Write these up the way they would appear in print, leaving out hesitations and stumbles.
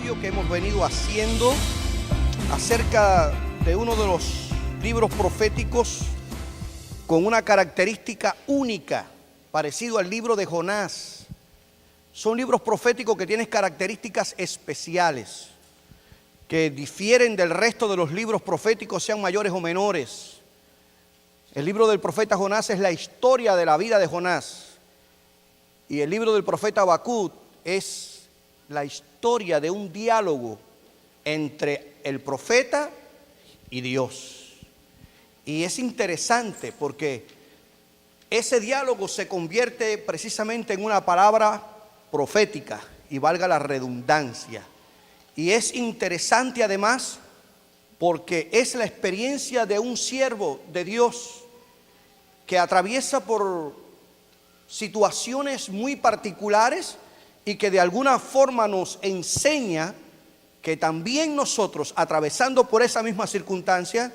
estudio que hemos venido haciendo acerca de uno de los libros proféticos con una característica única, parecido al libro de Jonás. Son libros proféticos que tienen características especiales, que difieren del resto de los libros proféticos, sean mayores o menores. El libro del profeta Jonás es la historia de la vida de Jonás, y el libro del profeta Habacuc es la historia de un diálogo entre el profeta y Dios. Y es interesante porque ese diálogo se convierte precisamente en una palabra profética, y valga la redundancia. Y es interesante además porque es la experiencia de un siervo de Dios que atraviesa por situaciones muy particulares y que de alguna forma nos enseña que también nosotros, atravesando por esa misma circunstancia,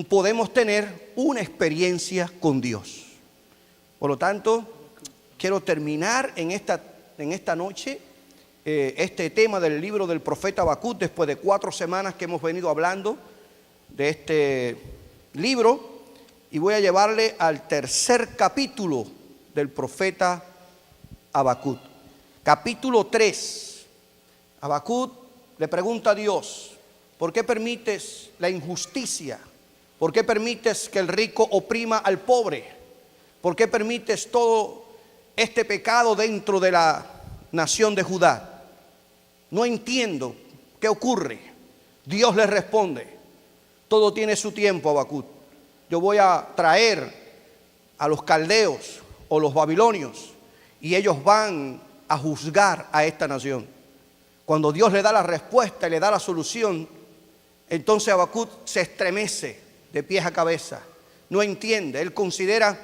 podemos tener una experiencia con Dios. Por lo tanto, quiero terminar en esta noche este tema del libro del profeta Habacuc, después de 4 semanas que hemos venido hablando de este libro, y voy a llevarle al tercer capítulo del profeta Habacuc. Capítulo 3. Habacuc le pregunta a Dios: ¿por qué permites la injusticia? ¿Por qué permites que el rico oprima al pobre? ¿Por qué permites todo este pecado dentro de la nación de Judá? No entiendo qué ocurre. Dios le responde: todo tiene su tiempo, Habacuc. Yo voy a traer a los caldeos o los babilonios, y ellos van a juzgar a esta nación. Cuando Dios le da la respuesta y le da la solución, entonces Habacuc se estremece de pies a cabeza. No entiende. Él considera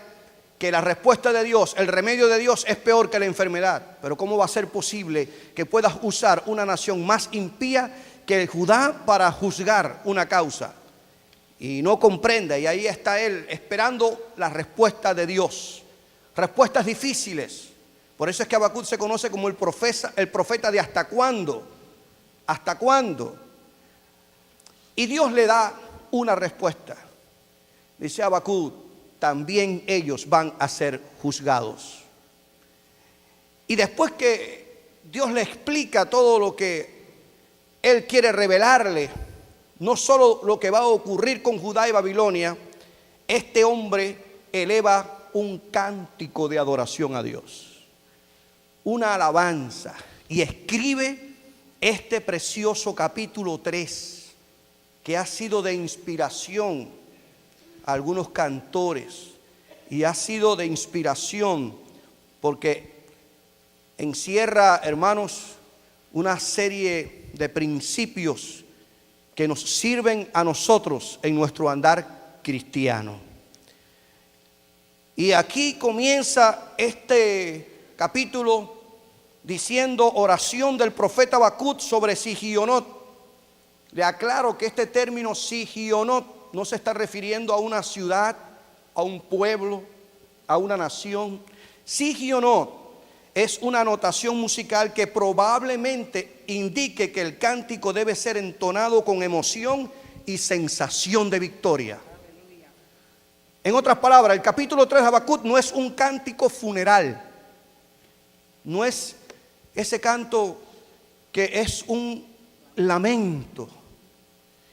que la respuesta de Dios, el remedio de Dios, es peor que la enfermedad. Pero ¿cómo va a ser posible que puedas usar una nación más impía que Judá para juzgar una causa? Y no comprende, y ahí está él esperando la respuesta de Dios. Respuestas difíciles. Por eso es que Habacuc se conoce como el profeta de ¿hasta cuándo? ¿Hasta cuándo? Y Dios le da una respuesta. Dice Habacuc: también ellos van a ser juzgados. Y después que Dios le explica todo lo que Él quiere revelarle, no solo lo que va a ocurrir con Judá y Babilonia, este hombre eleva un cántico de adoración a Dios, una alabanza, y escribe este precioso capítulo 3, que ha sido de inspiración a algunos cantores, y ha sido de inspiración porque encierra, hermanos, una serie de principios que nos sirven a nosotros en nuestro andar cristiano. Y aquí comienza este capítulo diciendo: oración del profeta Habacuc sobre Sigionot. Le aclaro que este término Sigionot no se está refiriendo a una ciudad, a un pueblo, a una nación. Sigionot es una notación musical que probablemente indique que el cántico debe ser entonado con emoción y sensación de victoria. En otras palabras, el capítulo 3 de Habacuc no es un cántico funeral. No es ese canto que es un lamento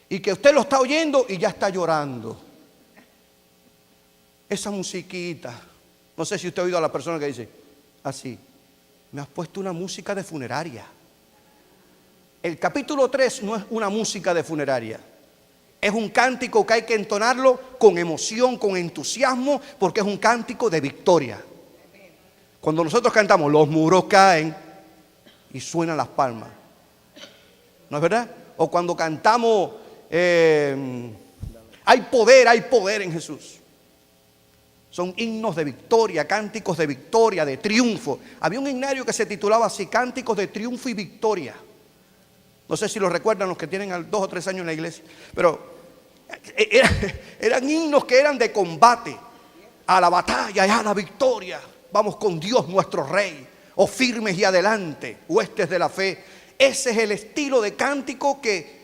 y que usted lo está oyendo y ya está llorando. Esa musiquita, no sé si usted ha oído a la persona que dice así: me has puesto una música de funeraria. El capítulo 3 no es una música de funeraria. Es un cántico que hay que entonarlo con emoción, con entusiasmo, porque es un cántico de victoria. Cuando nosotros cantamos, los muros caen y suenan las palmas, ¿no es verdad? O cuando cantamos, hay poder en Jesús. Son himnos de victoria, cánticos de victoria, de triunfo. Había un himnario que se titulaba así: Cánticos de Triunfo y Victoria. No sé si lo recuerdan los que tienen 2 o 3 años en la iglesia, pero eran himnos que eran de combate, a la batalla y a la victoria. Vamos con Dios nuestro Rey, o firmes y adelante, huestes de la fe. Ese es el estilo de cántico que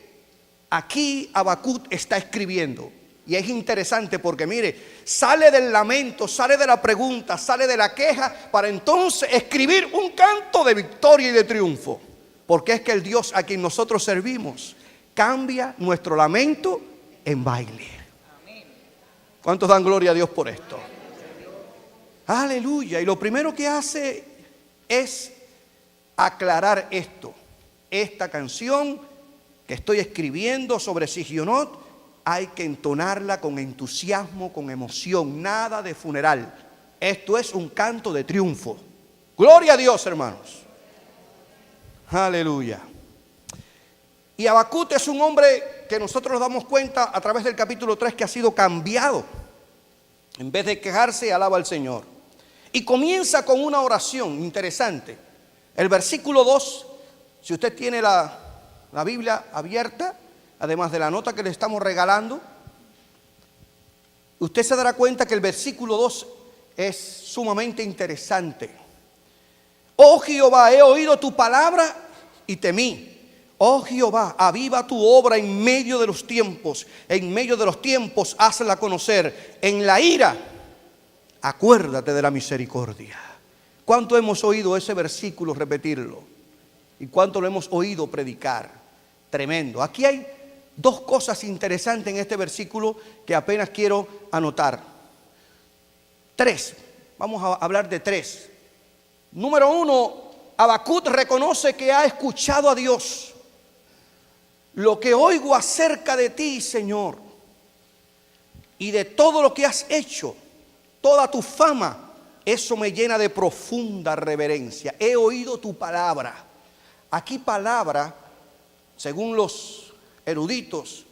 aquí Habacuc está escribiendo. Y es interesante porque mire, sale del lamento, sale de la pregunta, sale de la queja, para entonces escribir un canto de victoria y de triunfo. Porque es que el Dios a quien nosotros servimos cambia nuestro lamento en baile. ¿Cuántos dan gloria a Dios por esto? Aleluya. Y lo primero que hace es aclarar esto. Esta canción que estoy escribiendo sobre Sigionot hay que entonarla con entusiasmo, con emoción, nada de funeral. Esto es un canto de triunfo. Gloria a Dios, hermanos. Aleluya. Y Habacuc es un hombre que nosotros nos damos cuenta a través del capítulo 3 que ha sido cambiado. En vez de quejarse, alaba al Señor. Y comienza con una oración interesante. El versículo 2, si usted tiene la Biblia abierta, además de la nota que le estamos regalando, usted se dará cuenta que el versículo 2 es sumamente interesante. Oh Jehová, he oído tu palabra y temí. Oh Jehová, aviva tu obra en medio de los tiempos. En medio de los tiempos hazla conocer. En la ira, acuérdate de la misericordia. ¿Cuánto hemos oído ese versículo repetirlo? ¿Y cuánto lo hemos oído predicar? Tremendo. Aquí hay dos cosas interesantes en este versículo que apenas quiero anotar. Tres. Vamos a hablar de tres. Número uno, Habacuc reconoce que ha escuchado a Dios. Lo que oigo acerca de ti, Señor, y de todo lo que has hecho, toda tu fama, eso me llena de profunda reverencia. He oído tu palabra. Aquí palabra, según los eruditos,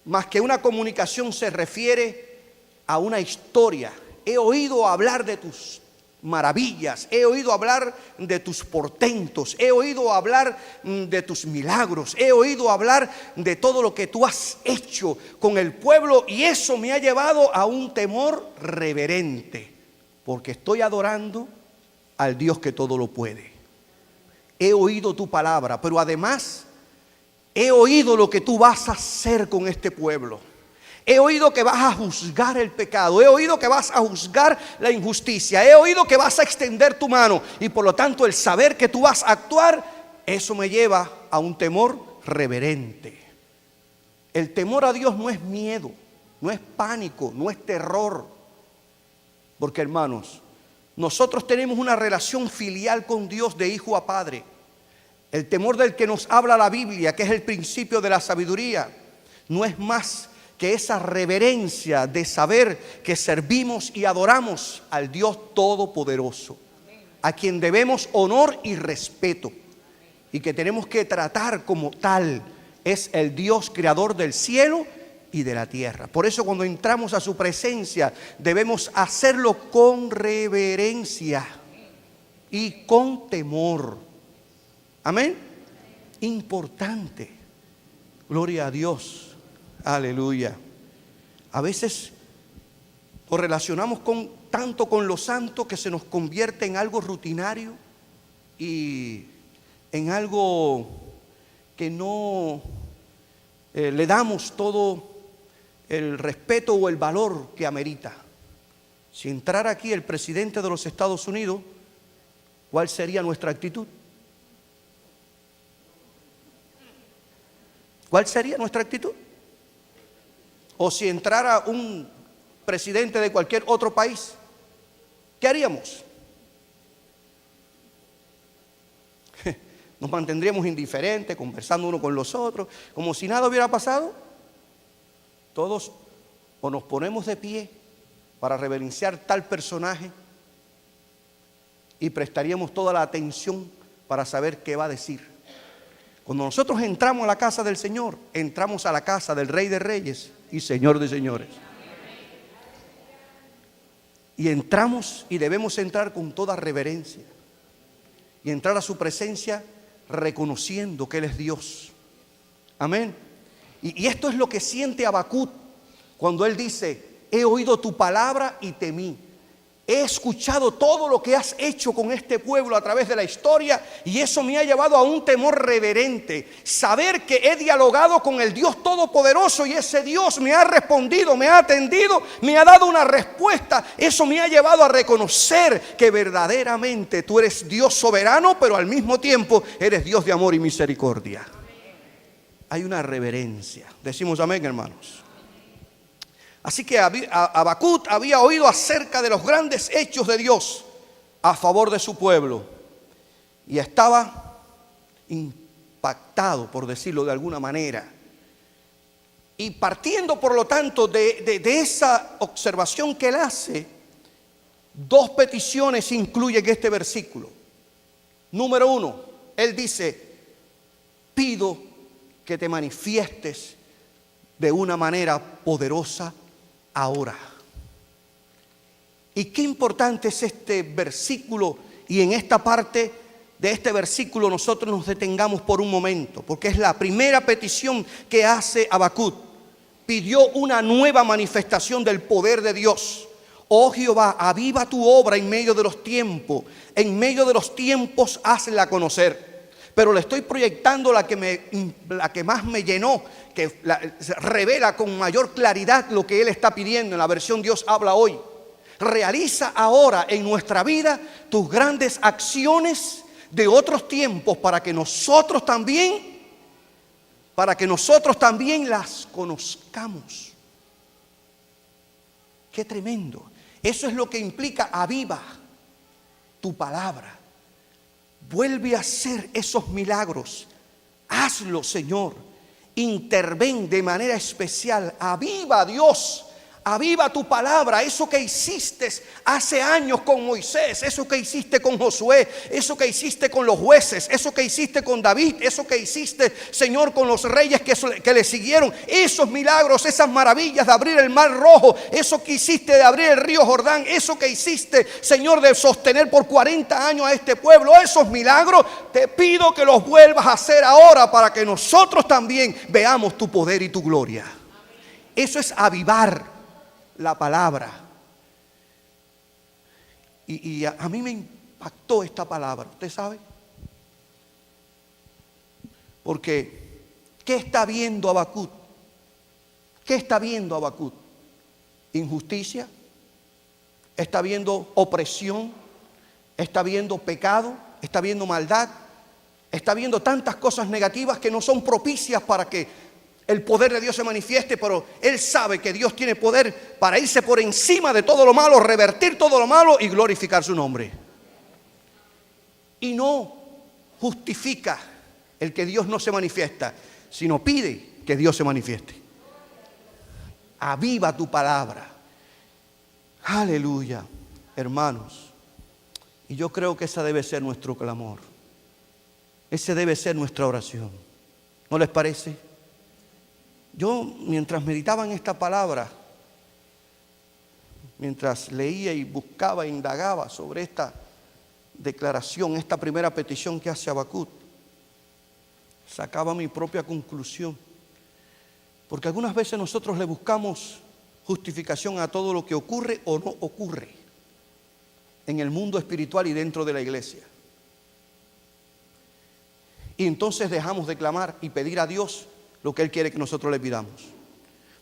más que una comunicación, se refiere a una historia. He oído hablar de tus maravillas, he oído hablar de tus portentos, he oído hablar de tus milagros, he oído hablar de todo lo que tú has hecho con el pueblo, y eso me ha llevado a un temor reverente, porque estoy adorando al Dios que todo lo puede. He oído tu palabra, pero además he oído lo que tú vas a hacer con este pueblo. He oído que vas a juzgar el pecado. He oído que vas a juzgar la injusticia. He oído que vas a extender tu mano. Y por lo tanto el saber que tú vas a actuar, eso me lleva a un temor reverente. El temor a Dios no es miedo, no es pánico, no es terror. Porque hermanos, nosotros tenemos una relación filial con Dios de hijo a padre. El temor del que nos habla la Biblia, que es el principio de la sabiduría, no es más que esa reverencia de saber que servimos y adoramos al Dios Todopoderoso, a quien debemos honor y respeto, y que tenemos que tratar como tal. Es el Dios creador del cielo y de la tierra. Por eso cuando entramos a su presencia debemos hacerlo con reverencia y con temor. Amén. Importante. Gloria a Dios. Aleluya. A veces nos relacionamos tanto con lo santo que se nos convierte en algo rutinario y en algo que no le damos todo el respeto o el valor que amerita. Si entrara aquí el presidente de los Estados Unidos, ¿cuál sería nuestra actitud? ¿Cuál sería nuestra actitud? O si entrara un presidente de cualquier otro país, ¿qué haríamos? Nos mantendríamos indiferentes, conversando uno con los otros, como si nada hubiera pasado. Todos o nos ponemos de pie para reverenciar tal personaje y prestaríamos toda la atención para saber qué va a decir. Cuando nosotros entramos a la casa del Señor, entramos a la casa del Rey de Reyes y Señor de señores. Y entramos y debemos entrar con toda reverencia y entrar a su presencia reconociendo que Él es Dios. Amén. Y esto es lo que siente Habacuc cuando él dice: he oído tu palabra y temí. he escuchado todo lo que has hecho con este pueblo a través de la historia, y eso me ha llevado a un temor reverente. Saber que he dialogado con el Dios Todopoderoso y ese Dios me ha respondido, me ha atendido, me ha dado una respuesta. Eso me ha llevado a reconocer que verdaderamente tú eres Dios soberano, pero al mismo tiempo eres Dios de amor y misericordia. Hay una reverencia. Decimos amén, hermanos. Así que Habacuc había oído acerca de los grandes hechos de Dios a favor de su pueblo y estaba impactado, por decirlo de alguna manera. Y partiendo, por lo tanto, de esa observación que él hace, dos peticiones incluyen este versículo. Número uno, él dice: pido que te manifiestes de una manera poderosa ahora. Y qué importante es este versículo, y en esta parte de este versículo nosotros nos detengamos por un momento, porque es la primera petición que hace Habacuc. Pidió una nueva manifestación del poder de Dios. Oh Jehová, aviva tu obra en medio de los tiempos, hazla conocer. Pero le estoy proyectando la que más me llenó, que revela con mayor claridad lo que él está pidiendo en la versión Dios habla hoy. Realiza ahora en nuestra vida tus grandes acciones de otros tiempos para que nosotros también las conozcamos. Qué tremendo. Eso es lo que implica aviva tu palabra. Vuelve a hacer esos milagros. Hazlo, Señor. Interven de manera especial. Aviva, Dios. Aviva tu palabra. Eso que hiciste hace años con Moisés, eso que hiciste con Josué, eso que hiciste con los jueces, eso que hiciste con David, eso que hiciste, Señor, con los reyes que le siguieron. Esos milagros, esas maravillas de abrir el mar rojo, eso que hiciste de abrir el río Jordán, eso que hiciste, Señor, de sostener por 40 años a este pueblo, esos milagros, te pido que los vuelvas a hacer ahora para que nosotros también veamos tu poder y tu gloria. Eso es avivar la palabra. Y a mí me impactó esta palabra, ¿usted sabe? Porque ¿qué está viendo Habacuc? ¿Qué está viendo Habacuc? Injusticia, está viendo opresión, está viendo pecado, está viendo maldad, está viendo tantas cosas negativas que no son propicias para que el poder de Dios se manifieste, pero él sabe que Dios tiene poder para irse por encima de todo lo malo, revertir todo lo malo y glorificar su nombre. Y no justifica el que Dios no se manifiesta, sino pide que Dios se manifieste. Aviva tu palabra. Aleluya, hermanos. Y yo creo que ese debe ser nuestro clamor. Ese debe ser nuestra oración. ¿No les parece? Yo, mientras meditaba en esta palabra, mientras leía y buscaba e indagaba sobre esta declaración, esta primera petición que hace Habacuc, sacaba mi propia conclusión. Porque algunas veces nosotros le buscamos justificación a todo lo que ocurre o no ocurre en el mundo espiritual y dentro de la iglesia. Y entonces dejamos de clamar y pedir a Dios lo que Él quiere que nosotros le pidamos.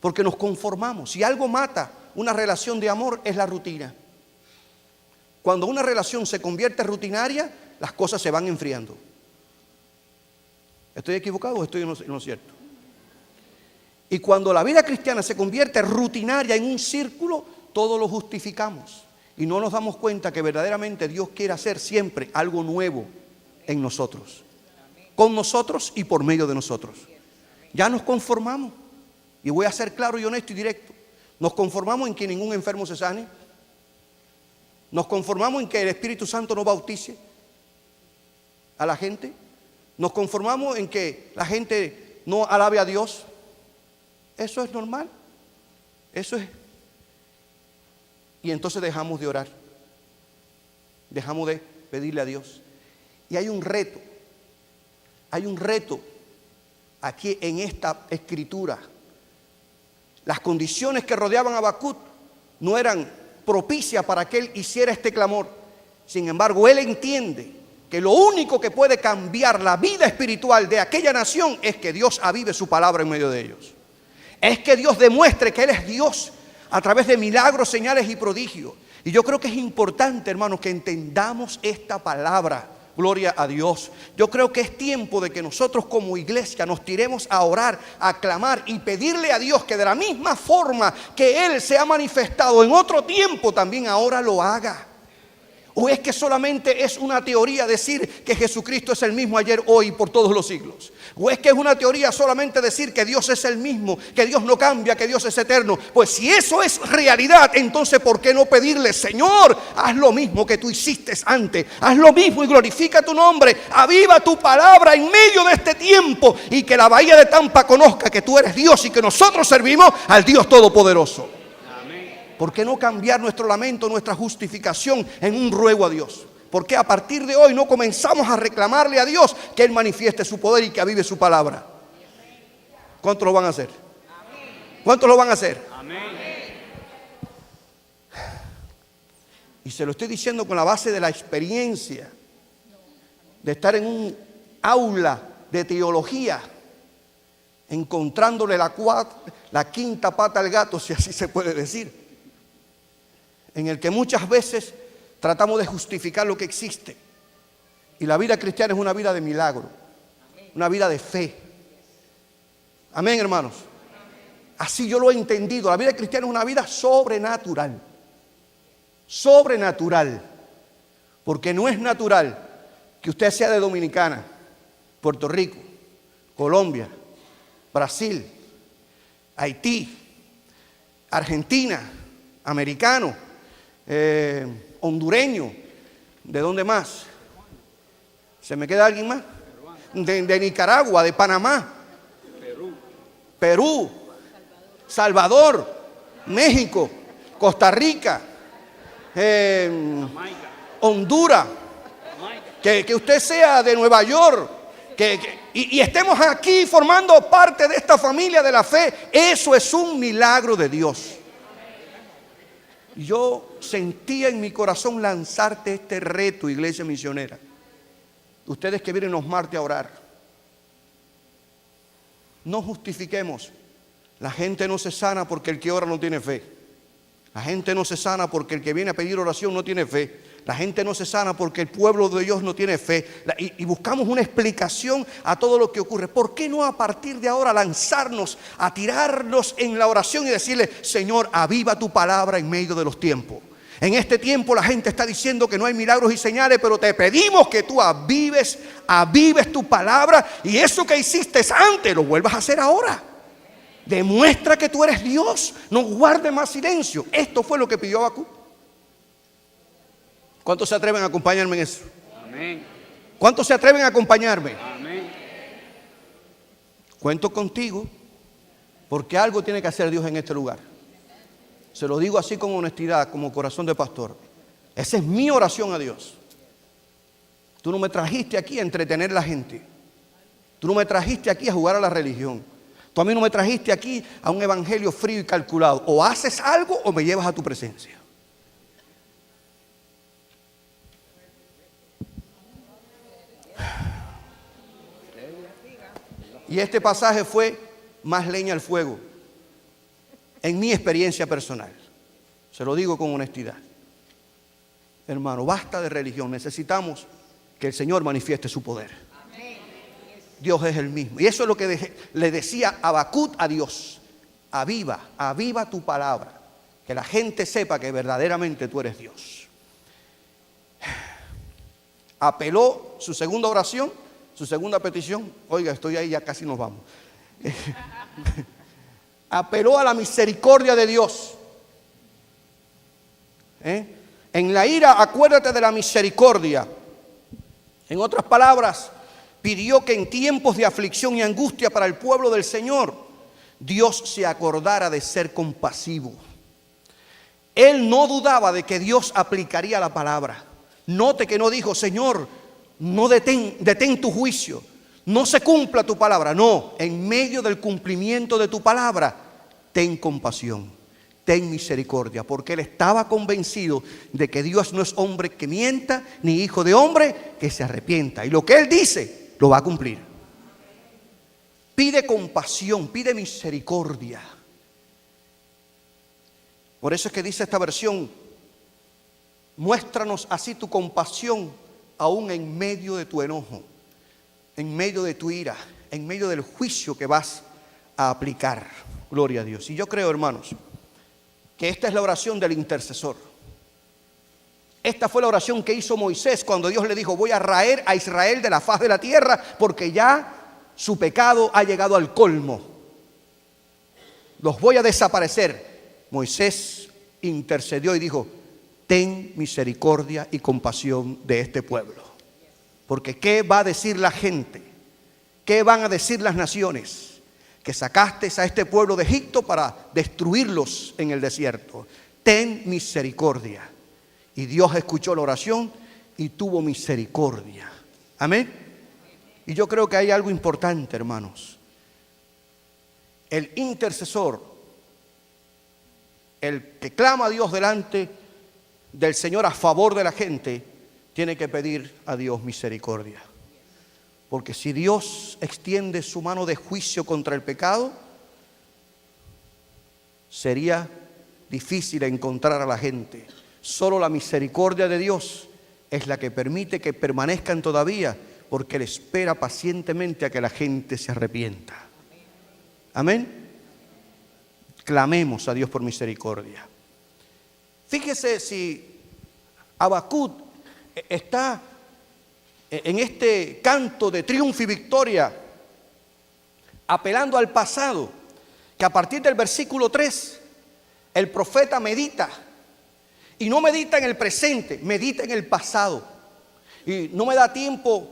Porque nos conformamos. Si algo mata una relación de amor, es la rutina. Cuando una relación se convierte rutinaria, las cosas se van enfriando. ¿Estoy equivocado o estoy en lo cierto? Y cuando la vida cristiana se convierte rutinaria en un círculo, todo lo justificamos. Y no nos damos cuenta que verdaderamente Dios quiere hacer siempre algo nuevo en nosotros. Con nosotros y por medio de nosotros. Ya nos conformamos, y voy a ser claro y honesto y directo. Nos conformamos en que ningún enfermo se sane. Nos conformamos en que el Espíritu Santo no bautice a la gente. Nos conformamos en que la gente no alabe a Dios. Eso es normal. Eso es. Y entonces dejamos de orar. Dejamos de pedirle a Dios. Y hay un reto. Hay un reto aquí en esta escritura. Las condiciones que rodeaban a Habacuc no eran propicia para que él hiciera este clamor. Sin embargo, él entiende que lo único que puede cambiar la vida espiritual de aquella nación es que Dios avive su palabra en medio de ellos. Es que Dios demuestre que Él es Dios a través de milagros, señales y prodigios. Y yo creo que es importante, hermanos, que entendamos esta palabra. Gloria a Dios. Yo creo que es tiempo de que nosotros como iglesia nos tiremos a orar, a clamar y pedirle a Dios que de la misma forma que Él se ha manifestado en otro tiempo, también ahora lo haga. ¿O es que solamente es una teoría decir que Jesucristo es el mismo ayer, hoy y por todos los siglos? ¿O es que es una teoría solamente decir que Dios es el mismo, que Dios no cambia, que Dios es eterno? Pues si eso es realidad, entonces ¿por qué no pedirle, Señor, haz lo mismo que tú hiciste antes? Haz lo mismo y glorifica tu nombre. Aviva tu palabra en medio de este tiempo y que la bahía de Tampa conozca que tú eres Dios y que nosotros servimos al Dios Todopoderoso. ¿Por qué no cambiar nuestro lamento, nuestra justificación en un ruego a Dios? ¿Por qué a partir de hoy no comenzamos a reclamarle a Dios que Él manifieste su poder y que avive su palabra? ¿Cuántos lo van a hacer? ¿Cuántos lo van a hacer? Y se lo estoy diciendo con la base de la experiencia, de estar en un aula de teología, encontrándole la quinta pata al gato, si así se puede decir, en el que muchas veces tratamos de justificar lo que existe. Y la vida cristiana es una vida de milagro, una vida de fe. Amén, hermanos. Así yo lo he entendido. La vida cristiana es una vida sobrenatural. Sobrenatural. Porque no es natural que usted sea de Dominicana, Puerto Rico, Colombia, Brasil, Haití, Argentina, americano, hondureño. ¿De dónde más? ¿Se me queda alguien más? De Nicaragua, de Panamá, Perú, Salvador, México, Costa Rica, Honduras, que usted sea de Nueva York, y estemos aquí formando parte de esta familia de la fe. Eso es un milagro de Dios. Yo sentía en mi corazón lanzarte este reto, iglesia misionera. Ustedes que vienen los martes a orar, no justifiquemos. La gente no se sana porque el que ora no tiene fe. La gente no se sana porque el que viene a pedir oración no tiene fe. La gente no se sana porque el pueblo de Dios no tiene fe. Y buscamos una explicación a todo lo que ocurre. ¿Por qué no a partir de ahora lanzarnos a tirarnos en la oración y decirle, Señor, aviva tu palabra en medio de los tiempos? En este tiempo la gente está diciendo que no hay milagros y señales, pero te pedimos que tú avives tu palabra, y eso que hiciste antes lo vuelvas a hacer ahora. Demuestra que tú eres Dios. No guardes más silencio. Esto fue lo que pidió Habacuc. ¿Cuántos se atreven a acompañarme en eso? Amén. ¿Cuántos se atreven a acompañarme? Amén. Cuento contigo, porque algo tiene que hacer Dios en este lugar. Se lo digo así con honestidad, como corazón de pastor. Esa es mi oración a Dios. Tú no me trajiste aquí a entretener a la gente. Tú no me trajiste aquí a jugar a la religión. Tú a mí no me trajiste aquí a un evangelio frío y calculado. O haces algo o me llevas a tu presencia. Y este pasaje fue más leña al fuego en mi experiencia personal. Se lo digo con honestidad. Hermano, basta de religión. Necesitamos que el Señor manifieste su poder. Dios es el mismo. Y eso es lo que le decía Habacuc a Dios. Aviva tu palabra. Que la gente sepa que verdaderamente tú eres Dios. Apeló su segunda oración, su segunda petición. Oiga, estoy ahí, ya casi nos vamos. Apeló a la misericordia de Dios. En la ira, acuérdate de la misericordia. En otras palabras, pidió que en tiempos de aflicción y angustia para el pueblo del Señor, Dios se acordara de ser compasivo. Él no dudaba de que Dios aplicaría la palabra. Note que no dijo, Señor, no detén tu juicio, no se cumpla tu palabra. No, en medio del cumplimiento de tu palabra, ten compasión, ten misericordia, porque él estaba convencido de que Dios no es hombre que mienta, ni hijo de hombre que se arrepienta. Y lo que él dice, lo va a cumplir. Pide compasión, pide misericordia. Por eso es que dice esta versión: muéstranos así tu compasión, aún en medio de tu enojo, en medio de tu ira, en medio del juicio que vas a aplicar. Gloria a Dios. Y yo creo, hermanos, que esta es la oración del intercesor. Esta fue la oración que hizo Moisés cuando Dios le dijo: voy a raer a Israel de la faz de la tierra, porque ya su pecado ha llegado al colmo. Los voy a desaparecer. Moisés intercedió y dijo: ten misericordia y compasión de este pueblo. Porque ¿qué va a decir la gente? ¿Qué van a decir las naciones? Que sacaste a este pueblo de Egipto para destruirlos en el desierto. Ten misericordia. Y Dios escuchó la oración y tuvo misericordia. Amén. Y yo creo que hay algo importante, hermanos. El intercesor, el que clama a Dios delante del Señor a favor de la gente, tiene que pedir a Dios misericordia. Porque si Dios extiende su mano de juicio contra el pecado, sería difícil encontrar a la gente. Solo la misericordia de Dios es la que permite que permanezcan todavía, porque Él espera pacientemente a que la gente se arrepienta. Amén. Clamemos a Dios por misericordia. Fíjese si Habacuc está en este canto de triunfo y victoria, apelando al pasado, que a partir del versículo 3, el profeta medita, y no medita en el presente, medita en el pasado. Y no me da tiempo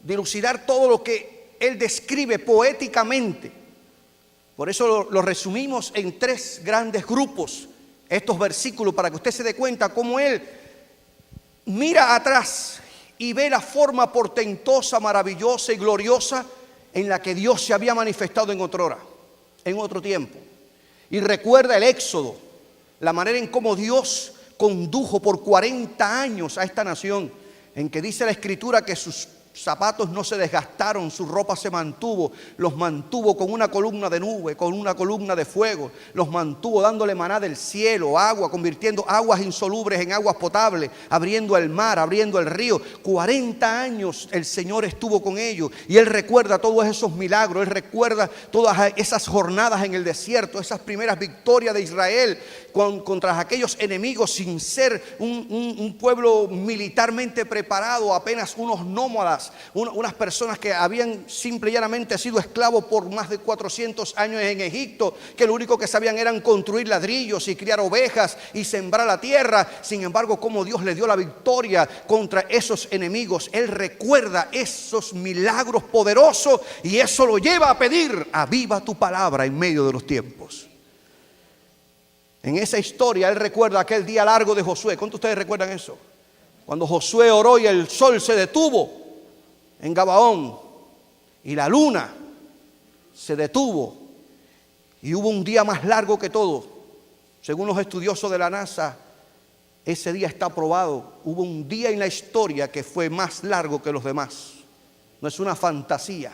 de elucidar todo lo que él describe poéticamente. Por eso lo resumimos en 3 grandes grupos, estos versículos, para que usted se dé cuenta cómo él mira atrás y ve la forma portentosa, maravillosa y gloriosa en la que Dios se había manifestado en otrora, en otro tiempo. Y recuerda el éxodo, la manera en cómo Dios condujo por 40 años a esta nación, en que dice la Escritura que sus zapatos no se desgastaron, su ropa se mantuvo, los mantuvo con una columna de nube, con una columna de fuego, los mantuvo dándole maná del cielo, agua, convirtiendo aguas insolubles en aguas potables, abriendo el mar, abriendo el río. 40 años el Señor estuvo con ellos, y Él recuerda todos esos milagros, Él recuerda todas esas jornadas en el desierto, esas primeras victorias de Israel contra aquellos enemigos, sin ser un pueblo militarmente preparado, apenas unos nómadas, unas personas que habían simple y llanamente sido esclavos por más de 400 años en Egipto, que lo único que sabían eran construir ladrillos y criar ovejas y sembrar la tierra. Sin embargo, como Dios le dio la victoria contra esos enemigos, Él recuerda esos milagros poderosos, y eso lo lleva a pedir: aviva tu palabra en medio de los tiempos. En esa historia Él recuerda aquel día largo de Josué. ¿Cuántos de ustedes recuerdan eso? Cuando Josué oró y el sol se detuvo en Gabaón y la luna se detuvo, y hubo un día más largo que todo. Según los estudiosos de la NASA, ese día está probado. Hubo un día en la historia que fue más largo que los demás. No es una fantasía.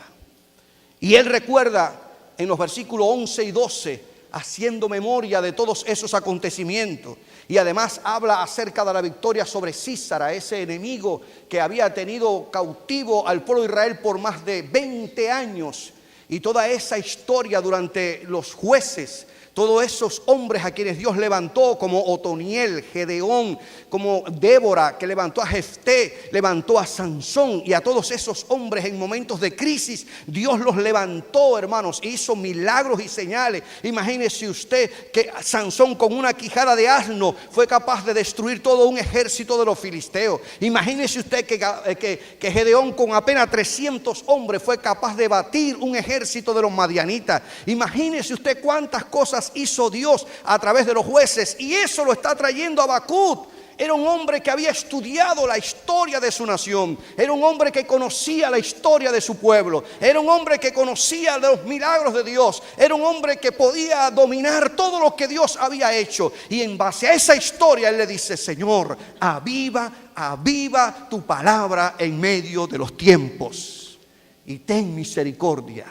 Y Él recuerda en los versículos 11 y 12, haciendo memoria de todos esos acontecimientos. Y además habla acerca de la victoria sobre Sísara, ese enemigo que había tenido cautivo al pueblo de Israel por más de 20 años. Y toda esa historia durante los jueces, todos esos hombres a quienes Dios levantó, como Otoniel, Gedeón, como Débora, que levantó a Jefté, levantó a Sansón, y a todos esos hombres en momentos de crisis, Dios los levantó, hermanos, hizo milagros y señales. Imagínese usted que Sansón, con una quijada de asno, fue capaz de destruir todo un ejército de los filisteos. Imagínese usted que Gedeón, con apenas 300 hombres, fue capaz de batir un ejército de los madianitas. Imagínese usted cuántas cosas hizo Dios a través de los jueces, y eso lo está trayendo Habacuc. Era un hombre que había estudiado la historia de su nación. Era un hombre que conocía la historia de su pueblo. Era un hombre que conocía los milagros de Dios. Era un hombre que podía dominar todo lo que Dios había hecho. Y en base a esa historia él le dice: Señor, aviva tu palabra en medio de los tiempos. Y ten misericordia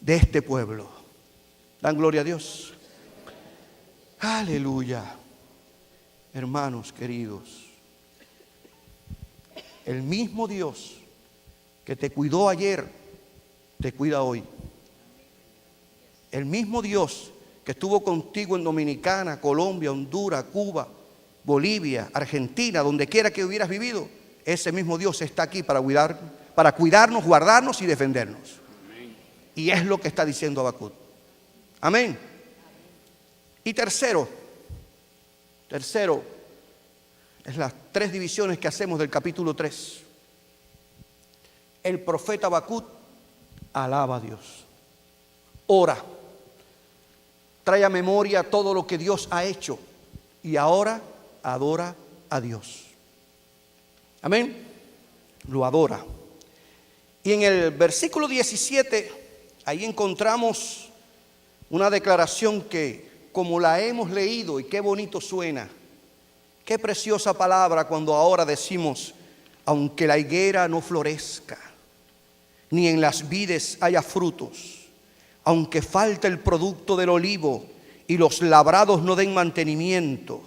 de este pueblo. Dan gloria a Dios. Aleluya. Hermanos queridos, el mismo Dios que te cuidó ayer, te cuida hoy. El mismo Dios que estuvo contigo en Dominicana, Colombia, Honduras, Cuba, Bolivia, Argentina, donde quiera que hubieras vivido, ese mismo Dios está aquí para cuidarnos, guardarnos y defendernos. Y es lo que está diciendo Habacuc. Amén. Y tercero, es las 3 divisiones que hacemos del capítulo 3. El profeta Habacuc alaba a Dios, ora, trae a memoria todo lo que Dios ha hecho y ahora adora a Dios. Amén. Lo adora. Y en el versículo 17, ahí encontramos una declaración que, como la hemos leído, y qué bonito suena, qué preciosa palabra cuando ahora decimos: aunque la higuera no florezca, ni en las vides haya frutos, aunque falte el producto del olivo y los labrados no den mantenimiento,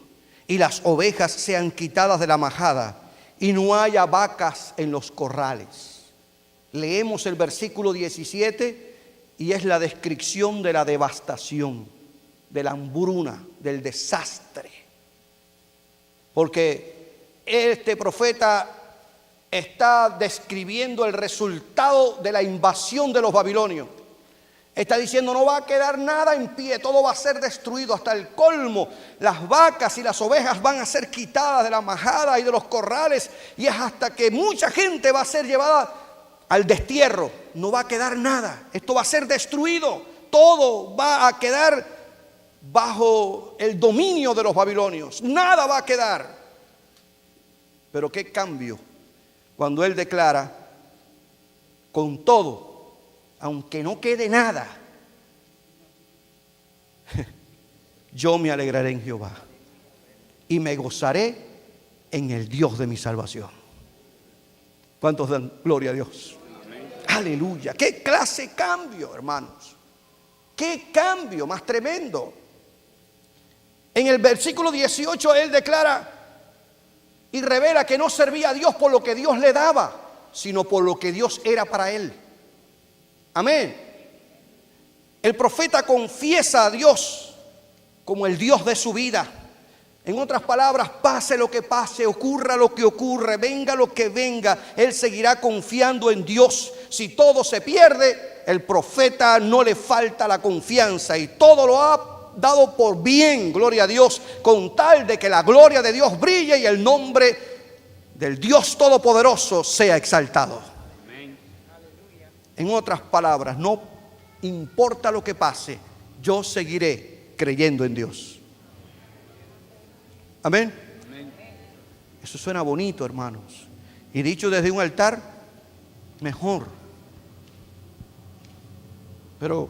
y las ovejas sean quitadas de la majada, y no haya vacas en los corrales. Leemos el versículo 17 y es la descripción de la devastación, de la hambruna, del desastre. Porque este profeta está describiendo el resultado de la invasión de los babilonios. Está diciendo: no va a quedar nada en pie, todo va a ser destruido hasta el colmo. Las vacas y las ovejas van a ser quitadas de la majada y de los corrales, y es hasta que mucha gente va a ser llevada al destierro. No va a quedar nada, esto va a ser destruido, todo va a quedar bajo el dominio de los babilonios, nada va a quedar. Pero qué cambio cuando él declara: con todo, aunque no quede nada, yo me alegraré en Jehová y me gozaré en el Dios de mi salvación. ¿Cuántos dan gloria a Dios? Amén. Aleluya. Qué clase de cambio, hermanos. Qué cambio más tremendo. En el versículo 18 él declara y revela que no servía a Dios por lo que Dios le daba, sino por lo que Dios era para él. Amén. El profeta confiesa a Dios como el Dios de su vida. En otras palabras, pase lo que pase, ocurra lo que ocurre, venga lo que venga, él seguirá confiando en Dios. Si todo se pierde, el profeta no le falta la confianza y todo lo ha dado por bien, gloria a Dios, con tal de que la gloria de Dios brille y el nombre del Dios Todopoderoso sea exaltado. Amén. En otras palabras, no importa lo que pase, yo seguiré creyendo en Dios. Amén. Amén. Eso suena bonito, hermanos, y dicho desde un altar, mejor. Pero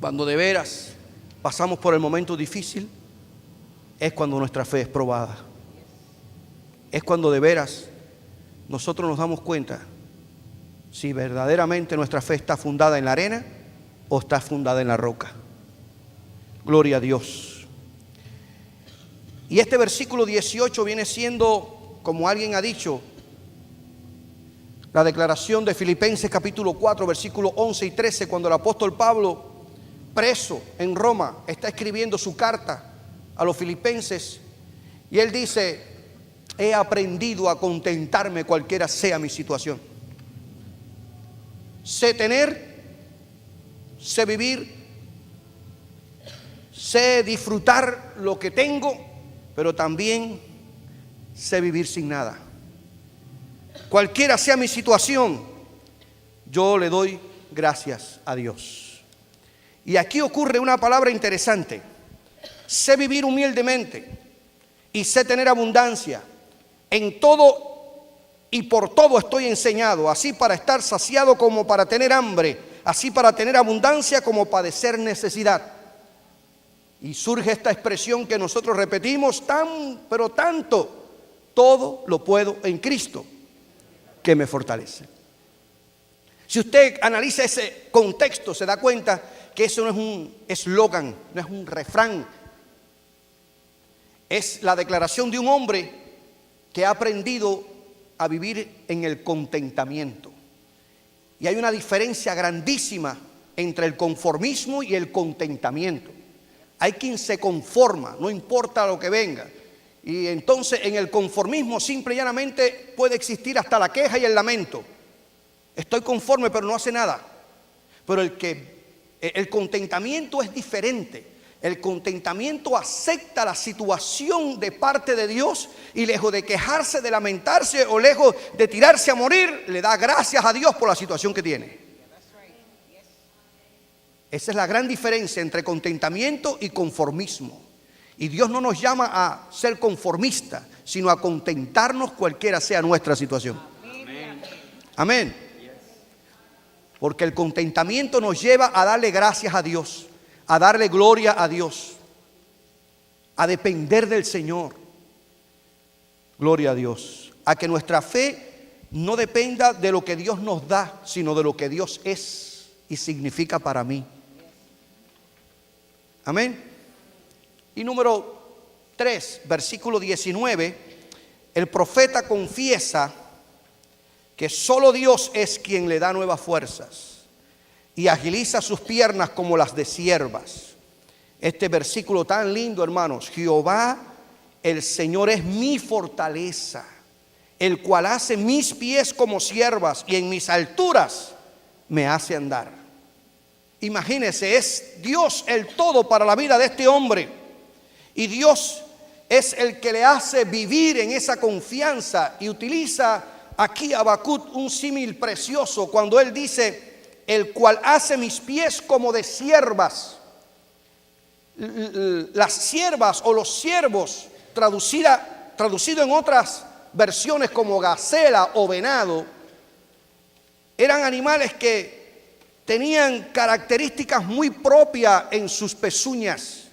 cuando de veras pasamos por el momento difícil, es cuando nuestra fe es probada. Es cuando de veras nosotros nos damos cuenta si verdaderamente nuestra fe está fundada en la arena o está fundada en la roca. Gloria a Dios. Y este versículo 18 viene siendo, como alguien ha dicho, la declaración de Filipenses capítulo 4, versículos 11 y 13, cuando el apóstol Pablo, preso en Roma, está escribiendo su carta a los filipenses, y él dice: he aprendido a contentarme cualquiera sea mi situación. Sé tener, sé vivir, sé disfrutar lo que tengo, pero también sé vivir sin nada. Cualquiera sea mi situación, yo le doy gracias a Dios. Y aquí ocurre una palabra interesante: sé vivir humildemente. y sé tener abundancia. En todo y por todo estoy enseñado, así para estar saciado como para tener hambre, así para tener abundancia como padecer necesidad. Y surge esta expresión que nosotros repetimos pero tanto: todo lo puedo en Cristo que me fortalece. Si usted analiza ese contexto, se da cuenta que eso no es un eslogan, no es un refrán. Es la declaración de un hombre que ha aprendido a vivir en el contentamiento. Y hay una diferencia grandísima entre el conformismo y el contentamiento. Hay quien se conforma, no importa lo que venga. Y entonces en el conformismo simple y llanamente puede existir hasta la queja y el lamento. Estoy conforme pero no hace nada. Pero el contentamiento es diferente. El contentamiento acepta la situación de parte de Dios y lejos de quejarse, de lamentarse o lejos de tirarse a morir, le da gracias a Dios por la situación que tiene. Esa es la gran diferencia entre contentamiento y conformismo. Y Dios no nos llama a ser conformistas, sino a contentarnos cualquiera sea nuestra situación. Amén. Porque el contentamiento nos lleva a darle gracias a Dios, a darle gloria a Dios, a depender del Señor. Gloria a Dios. A que nuestra fe no dependa de lo que Dios nos da, sino de lo que Dios es y significa para mí. Amén. Y número 3, versículo 19, el profeta confiesa que solo Dios es quien le da nuevas fuerzas y agiliza sus piernas como las de siervas. Este versículo tan lindo, hermanos: Jehová, el Señor, es mi fortaleza, el cual hace mis pies como siervas y en mis alturas me hace andar. Imagínense, es Dios el todo para la vida de este hombre. Y Dios es el que le hace vivir en esa confianza. Y utiliza aquí Habacuc un símil precioso cuando él dice: el cual hace mis pies como de siervas. Las siervas o los siervos, traducido en otras versiones como gacela o venado, eran animales que tenían características muy propias en sus pezuñas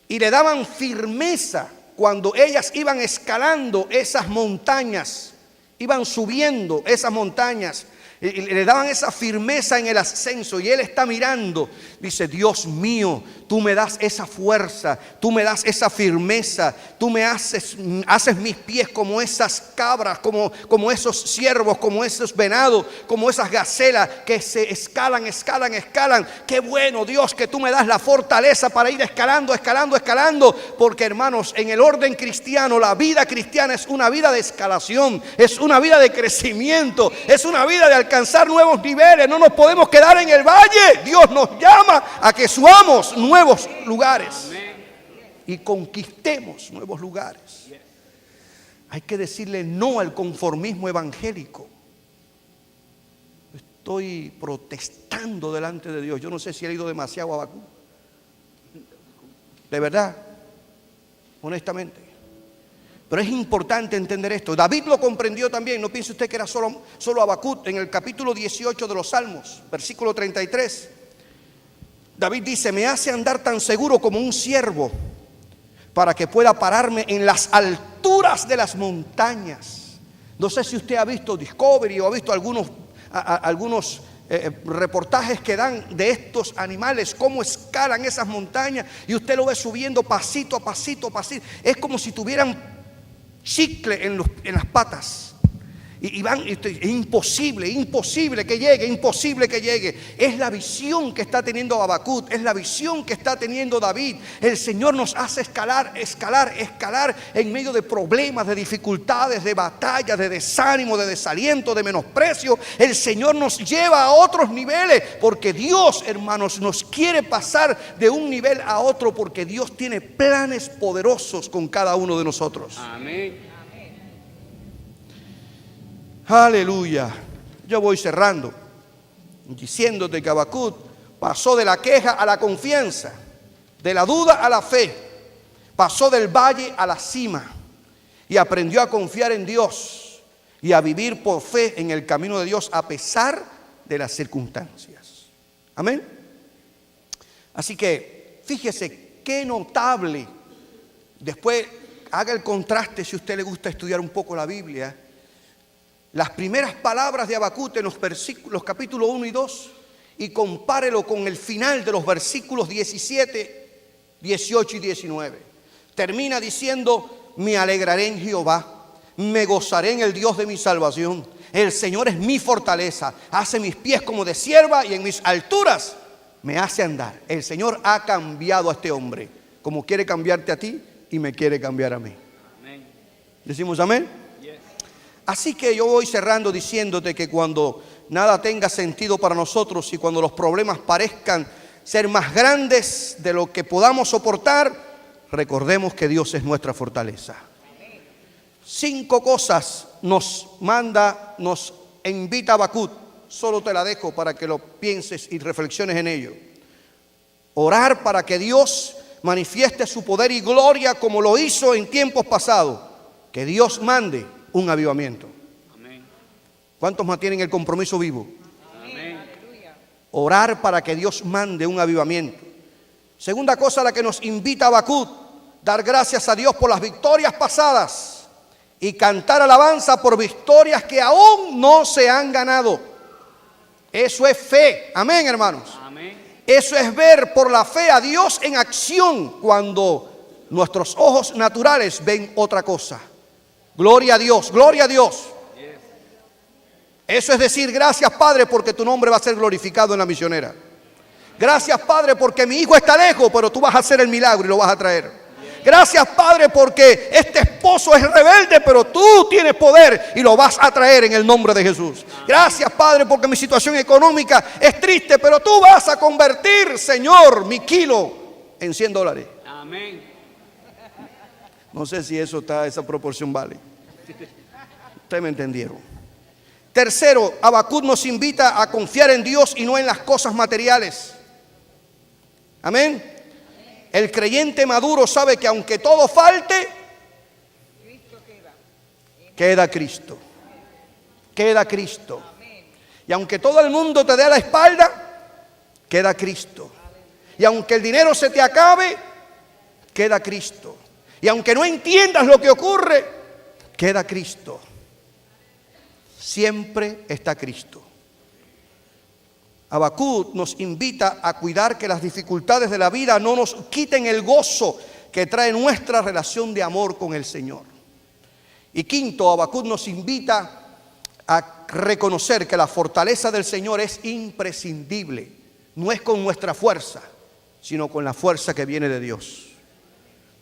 y le daban firmeza cuando ellas iban escalando esas montañas, iban subiendo esas montañas. Y le daban esa firmeza en el ascenso. Y él está mirando, dice: Dios mío, tú me das esa fuerza, tú me das esa firmeza, tú me haces mis pies como esas cabras, como esos ciervos, como esos venados, como esas gacelas que se escalan. Qué bueno, Dios, que tú me das la fortaleza para ir escalando. Porque, hermanos, en el orden cristiano, la vida cristiana es una vida de escalación, es una vida de crecimiento, es una vida de alcanzar nuevos niveles. No nos podemos quedar en el valle. Dios nos llama a que subamos nuevos lugares y conquistemos nuevos lugares. Hay que decirle no al conformismo evangélico. Estoy protestando delante de Dios. Yo no sé si he ido demasiado a Habacuc, de verdad, honestamente. Pero es importante entender esto. David lo comprendió también. No piense usted que era solo Habacuc. En el capítulo 18 de los Salmos, versículo 33, David dice: me hace andar tan seguro como un ciervo, para que pueda pararme en las alturas de las montañas. No sé si usted ha visto Discovery o ha visto algunos reportajes que dan de estos animales, cómo escalan esas montañas, y usted lo ve subiendo pasito a pasito. Es como si tuvieran chicle en las patas. Y van, es imposible que llegue. Es la visión que está teniendo Habacuc, es la visión que está teniendo David. El Señor nos hace escalar en medio de problemas, de dificultades, de batallas, de desánimo, de desaliento, de menosprecio. El Señor nos lleva a otros niveles, porque Dios, hermanos, nos quiere pasar de un nivel a otro, porque Dios tiene planes poderosos con cada uno de nosotros. Amén. Aleluya. Yo voy cerrando diciéndote que Habacuc pasó de la queja a la confianza, de la duda a la fe, pasó del valle a la cima y aprendió a confiar en Dios y a vivir por fe en el camino de Dios a pesar de las circunstancias. Amén. Así que fíjese qué notable. Después haga el contraste, si a usted le gusta estudiar un poco la Biblia, las primeras palabras de Habacuc en los versículos capítulo 1 y 2 y compárelo con el final de los versículos 17, 18 y 19. Termina diciendo: me alegraré en Jehová, me gozaré en el Dios de mi salvación. El Señor es mi fortaleza, hace mis pies como de cierva y en mis alturas me hace andar. El Señor ha cambiado a este hombre como quiere cambiarte a ti y me quiere cambiar a mí. Amén. ¿Decimos amén? Yes. Así que yo voy cerrando diciéndote que cuando nada tenga sentido para nosotros y cuando los problemas parezcan ser más grandes de lo que podamos soportar, recordemos que Dios es nuestra fortaleza. 5 cosas nos invita Habacuc. Solo te la dejo para que lo pienses y reflexiones en ello. Orar para que Dios manifieste su poder y gloria como lo hizo en tiempos pasados. Que Dios mande un avivamiento. Amén. ¿Cuántos mantienen el compromiso vivo? Amén. Orar para que Dios mande un avivamiento. Segunda cosa a la que nos invita Habacuc: dar gracias a Dios por las victorias pasadas y cantar alabanza por victorias que aún no se han ganado. Eso es fe. Amén, hermanos. Amén. Eso es ver por la fe a Dios en acción cuando nuestros ojos naturales ven otra cosa. Gloria a Dios, gloria a Dios. Eso es decir: gracias, Padre, porque tu nombre va a ser glorificado en la misionera. Gracias, Padre, porque mi hijo está lejos, pero tú vas a hacer el milagro y lo vas a traer. Gracias, Padre, porque este esposo es rebelde, pero tú tienes poder y lo vas a traer en el nombre de Jesús. Gracias, Padre, porque mi situación económica es triste, pero tú vas a convertir, Señor, mi kilo en $100. Amén. No sé si esa proporción vale. Ustedes me entendieron. Tercero, Habacuc nos invita a confiar en Dios y no en las cosas materiales. Amén. El creyente maduro sabe que aunque todo falte, queda Cristo. Queda Cristo. Y aunque todo el mundo te dé la espalda, queda Cristo. Y aunque el dinero se te acabe, queda Cristo. Y aunque no entiendas lo que ocurre, queda Cristo. Siempre está Cristo. Habacuc nos invita a cuidar que las dificultades de la vida no nos quiten el gozo que trae nuestra relación de amor con el Señor. Y quinto, Habacuc nos invita a reconocer que la fortaleza del Señor es imprescindible. No es con nuestra fuerza, sino con la fuerza que viene de Dios.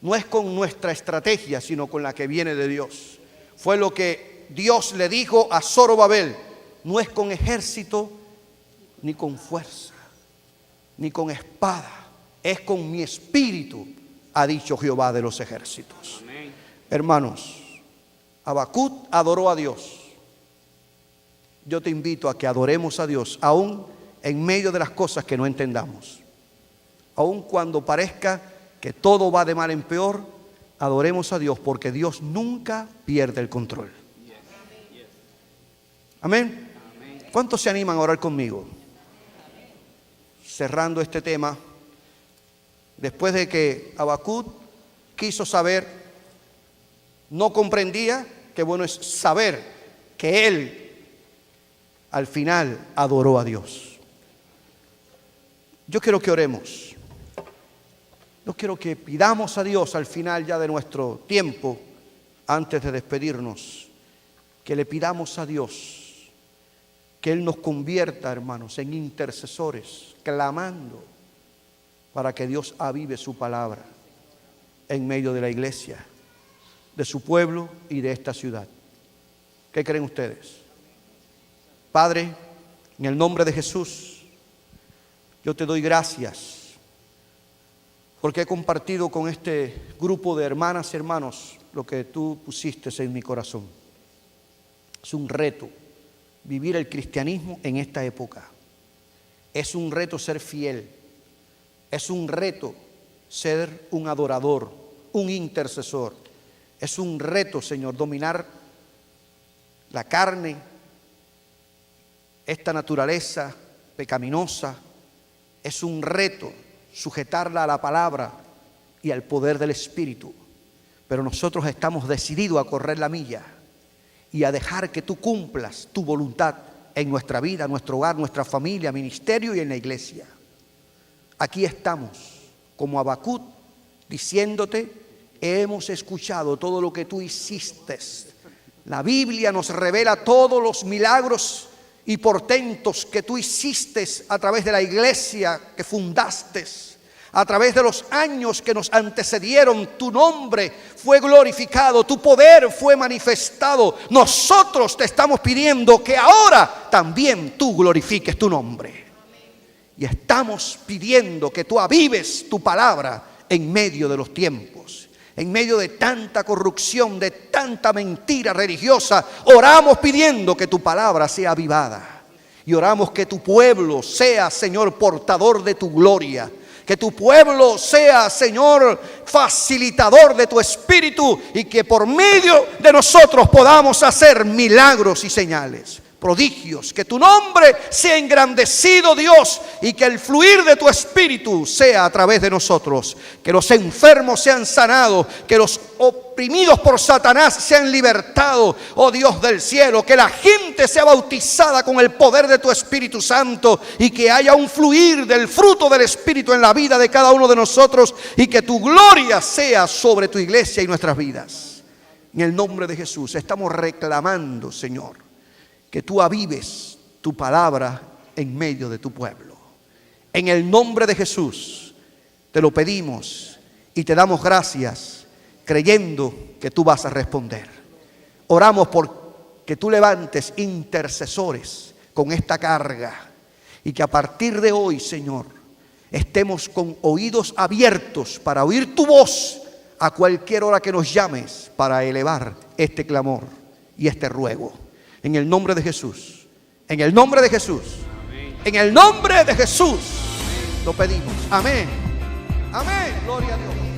No es con nuestra estrategia, sino con la que viene de Dios. Fue lo que Dios le dijo a Zorobabel: no es con ejército, ni con fuerza, ni con espada, es con mi espíritu, ha dicho Jehová de los ejércitos. Amén. Hermanos, Habacuc adoró a Dios. Yo te invito a que adoremos a Dios, aún en medio de las cosas que no entendamos. Aún cuando parezca que todo va de mal en peor, adoremos a Dios, porque Dios nunca pierde el control. Amén. ¿Cuántos se animan a orar conmigo? Cerrando este tema, después de que Habacuc quiso saber, no comprendía, qué bueno es saber que él al final adoró a Dios. Yo quiero que oremos. Yo quiero que pidamos a Dios al final ya de nuestro tiempo, antes de despedirnos, que le pidamos a Dios que Él nos convierta, hermanos, en intercesores, clamando para que Dios avive su palabra en medio de la iglesia, de su pueblo y de esta ciudad. ¿Qué creen ustedes? Padre, en el nombre de Jesús, yo te doy gracias porque he compartido con este grupo de hermanas y hermanos lo que tú pusiste en mi corazón. Es un reto vivir el cristianismo en esta época. Es un reto ser fiel. Es un reto ser un adorador, un intercesor. Es un reto, Señor, dominar la carne, esta naturaleza pecaminosa. Es un reto sujetarla a la palabra y al poder del Espíritu. Pero nosotros estamos decididos a correr la milla y a dejar que tú cumplas tu voluntad en nuestra vida, nuestro hogar, nuestra familia, ministerio y en la iglesia. Aquí estamos como Habacuc diciéndote: hemos escuchado todo lo que tú hiciste. La Biblia nos revela todos los milagros y portentos que tú hiciste a través de la iglesia que fundaste. A través de los años que nos antecedieron, tu nombre fue glorificado, tu poder fue manifestado. Nosotros te estamos pidiendo que ahora también tú glorifiques tu nombre. Y estamos pidiendo que tú avives tu palabra en medio de los tiempos. En medio de tanta corrupción, de tanta mentira religiosa, oramos pidiendo que tu palabra sea avivada. Y oramos que tu pueblo sea, Señor, portador de tu gloria. Que tu pueblo sea, Señor, facilitador de tu Espíritu, y que por medio de nosotros podamos hacer milagros y señales, prodigios. Que tu nombre sea engrandecido, Dios, y que el fluir de tu Espíritu sea a través de nosotros. Que los enfermos sean sanados, que los oprimidos por Satanás sean libertados, oh Dios del cielo. Que la gente sea bautizada con el poder de tu Espíritu Santo, y que haya un fluir del fruto del Espíritu en la vida de cada uno de nosotros, y que tu gloria sea sobre tu iglesia y nuestras vidas. En el nombre de Jesús estamos reclamando, Señor, que tú avives tu palabra en medio de tu pueblo. En el nombre de Jesús te lo pedimos y te damos gracias, creyendo que tú vas a responder. Oramos por que tú levantes intercesores con esta carga, y que a partir de hoy, Señor, estemos con oídos abiertos para oír tu voz a cualquier hora que nos llames, para elevar este clamor y este ruego. En el nombre de Jesús, en el nombre de Jesús, en el nombre de Jesús lo pedimos. Amén. Amén. Gloria a Dios.